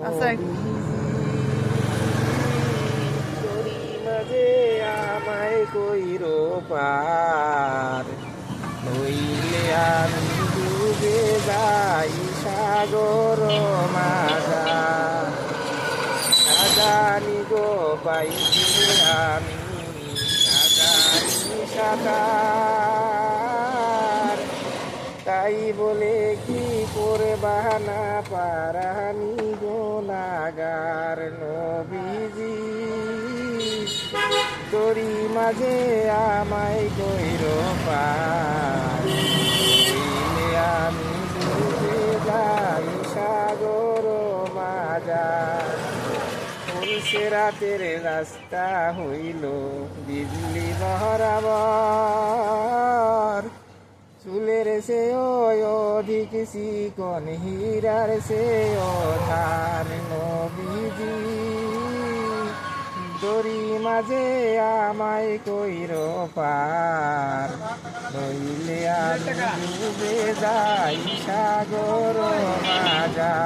আচ্ছা তোরি মাঝে আমায় কইরো পার, নইলে আমি ডুবে যাই সাগর মাজা। জানি গো পাইছি আমি না জানি সাঁতার, তাই বলে কি করে বাহানা পারানি গোনাগার। নবীজি তোরি মাঝে আমায় কইর পার, নইলে আমি ডুবে যাই সাগর মাজা। সে রাতের রাস্তা হইল বিজলি বহরাবর, চুলের সে অধিক চিকন হীরার সে ধান। নবীজি দড়ি মাঝে আমায় কইর পার, নইলে আমি ডুবে যাই সাগর মাজা।